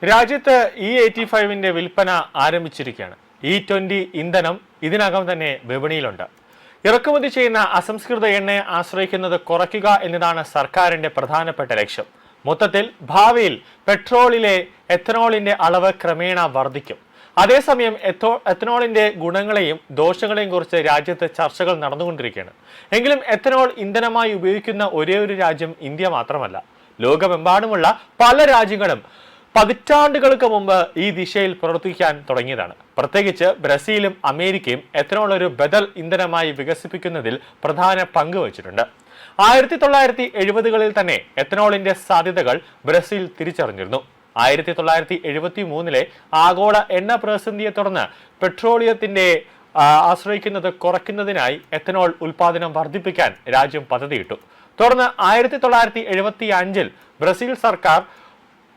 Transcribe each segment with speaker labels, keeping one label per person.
Speaker 1: രാജ്യത്ത് E85 വിൽപ്പന ആരംഭിച്ചിരിക്കുകയാണ്. E20 ഇന്ധനം ഇതിനകം തന്നെ വിപണിയിലുണ്ട്. ഇറക്കുമതി ചെയ്യുന്ന അസംസ്കൃത എണ്ണയെ ആശ്രയിക്കുന്നത് കുറയ്ക്കുക എന്നതാണ് സർക്കാരിന്റെ പ്രധാനപ്പെട്ട ലക്ഷ്യം. മൊത്തത്തിൽ ഭാവിയിൽ പെട്രോളിലെ എത്തനോളിന്റെ അളവ് ക്രമേണ വർദ്ധിക്കും. അതേസമയം എത്തനോളിന്റെ ഗുണങ്ങളെയും ദോഷങ്ങളെയും കുറിച്ച് രാജ്യത്ത് ചർച്ചകൾ നടന്നുകൊണ്ടിരിക്കുകയാണ്. എങ്കിലും എത്തനോൾ ഇന്ധനമായി ഉപയോഗിക്കുന്ന ഒരേയൊരു രാജ്യം ഇന്ത്യ മാത്രമല്ല. ലോകമെമ്പാടുമുള്ള പല രാജ്യങ്ങളും പതിറ്റാണ്ടുകൾക്ക് മുമ്പ് ഈ ദിശയിൽ പ്രവർത്തിക്കാൻ തുടങ്ങിയതാണ്. പ്രത്യേകിച്ച് ബ്രസീലും അമേരിക്കയും എത്തനോൾ ഒരു ബദൽ ഇന്ധനമായി വികസിപ്പിക്കുന്നതിൽ പ്രധാന പങ്ക് വഹിച്ചിട്ടുണ്ട്. 1970-കളിൽ തന്നെ എത്തനോളിന്റെ സാധ്യതകൾ ബ്രസീൽ തിരിച്ചറിഞ്ഞിരുന്നു. 1973 ആഗോള എണ്ണ പ്രതിസന്ധിയെ തുടർന്ന് പെട്രോളിയത്തിന്റെ ആശ്രയിക്കുന്നത് കുറയ്ക്കുന്നതിനായി എത്തനോൾ ഉൽപാദനം വർദ്ധിപ്പിക്കാൻ രാജ്യം പദ്ധതിയിട്ടു. തുടർന്ന് 1975 ബ്രസീൽ സർക്കാർ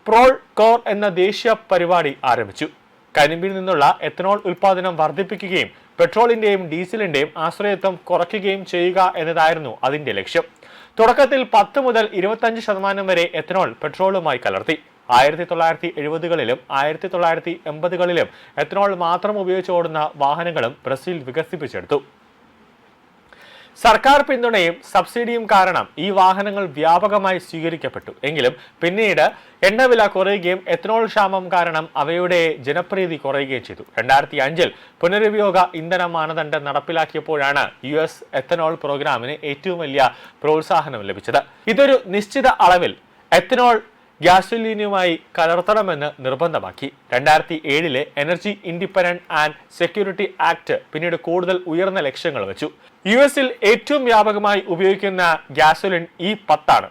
Speaker 1: പ്രോൾ കോർ എന്ന ദേശീയ പരിപാടി ആരംഭിച്ചു. കരിമ്പിൽ നിന്നുള്ള എത്തനോൾ ഉൽപാദനം വർദ്ധിപ്പിക്കുകയും പെട്രോളിന്റെയും ഡീസലിന്റെയും ആശ്രയത്വം കുറയ്ക്കുകയും ചെയ്യുക എന്നതായിരുന്നു അതിന്റെ ലക്ഷ്യം. തുടക്കത്തിൽ 10 മുതൽ 25% വരെ എത്തനോൾ പെട്രോളുമായി കലർത്തി. 1970-കളിലും 1980-കളിലും എത്തനോൾ മാത്രം ഉപയോഗിച്ച് ഓടുന്ന വാഹനങ്ങളും ബ്രസീൽ വികസിപ്പിച്ചെടുത്തു. സർക്കാർ പിന്തുണയും സബ്സിഡിയും കാരണം ഈ വാഹനങ്ങൾ വ്യാപകമായി സ്വീകരിക്കപ്പെട്ടു. എങ്കിലും പിന്നീട് എണ്ണവില കുറയുകയും എത്തനോൾ ക്ഷാമം കാരണം അവയുടെ ജനപ്രീതി കുറയുകയും ചെയ്തു. 2005 പുനരുപയോഗ ഇന്ധന മാനദണ്ഡം നടപ്പിലാക്കിയപ്പോഴാണ് US എത്തനോൾ പ്രോഗ്രാമിന് ഏറ്റവും വലിയ പ്രോത്സാഹനം ലഭിച്ചത്. ഇതൊരു നിശ്ചിത അളവിൽ എത്തനോൾ ഗ്യാസോലിനുമായി കലർത്തണമെന്ന് നിർബന്ധമാക്കി. 2007 energy independent and security act പിന്നീട് കൂടുതൽ ഉയർന്ന ലക്ഷ്യങ്ങൾ വെച്ചു. US-ൽ ഏറ്റവും വ്യാപകമായി ഉപയോഗിക്കുന്ന ഗ്യാസോലിൻ E10 ആണ്.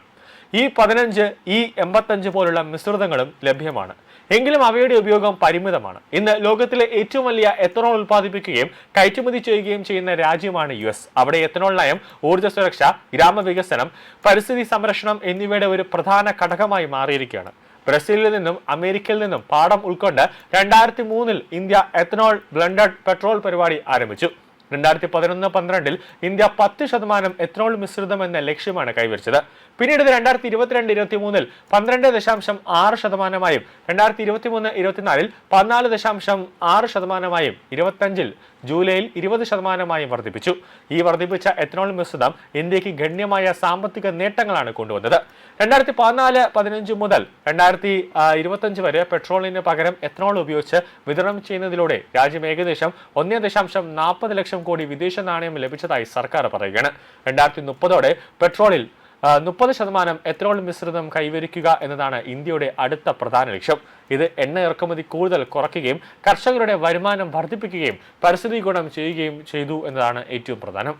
Speaker 1: E15, E85 പോലുള്ള മിശ്രിതങ്ങളും ലഭ്യമാണ്. എങ്കിലും അവയുടെ ഉപയോഗം പരിമിതമാണ്. ഇന്ന് ലോകത്തിലെ ഏറ്റവും വലിയ എത്തനോൾ ഉൽപ്പാദിപ്പിക്കുകയും കയറ്റുമതി ചെയ്യുകയും ചെയ്യുന്ന രാജ്യമാണ് US. അവിടെ എത്തനോൾ നയം ഊർജ്ജ സുരക്ഷ, ഗ്രാമവികസനം, പരിസ്ഥിതി സംരക്ഷണം എന്നിവയുടെ ഒരു പ്രധാന ഘടകമായി മാറിയിരിക്കുകയാണ്. ബ്രസീലിൽ നിന്നും അമേരിക്കയിൽ നിന്നും പാഠം ഉൾക്കൊണ്ട് 2003 ഇന്ത്യ എത്തനോൾ ബ്ലെൻഡഡ് പെട്രോൾ പരിപാടി ആരംഭിച്ചു. 2011-12 ഇന്ത്യ 10% എത്തനോൾ മിശ്രിതം എന്ന ലക്ഷ്യമാണ് കൈവരിച്ചത്. പിന്നീട് 2022-23 12.6%, 2023-24 14.6%, 25 ജൂലൈയിൽ 20% വർദ്ധിപ്പിച്ചു. ഈ വർദ്ധിപ്പിച്ച എത്തനോൾ മിശ്രിതം ഇന്ത്യക്ക് ഗണ്യമായ സാമ്പത്തിക നേട്ടങ്ങളാണ് കൊണ്ടുവന്നത്. 2014-15 മുതൽ 2025 വരെ പെട്രോളിന് പകരം എത്തനോൾ ഉപയോഗിച്ച് വിതരണം ചെയ്യുന്നതിലൂടെ രാജ്യം ഏകദേശം 1.40 ലക്ഷം കോടി വിദേശ നാണയം ലഭിച്ചതായി സർക്കാർ പറയുകയാണ്. 2030 പെട്രോളിൽ 30% എത്തനോൾ മിശ്രിതം കൈവരിക്കുക എന്നതാണ് ഇന്ത്യയുടെ അടുത്ത പ്രധാന ലക്ഷ്യം. ഇത് എണ്ണ ഇറക്കുമതി കൂടുതൽ കുറയ്ക്കുകയും കർഷകരുടെ വരുമാനം വർദ്ധിപ്പിക്കുകയും പരിസ്ഥിതി ഗുണം ചെയ്യുകയും ചെയ്തു എന്നതാണ് ഏറ്റവും പ്രധാനം.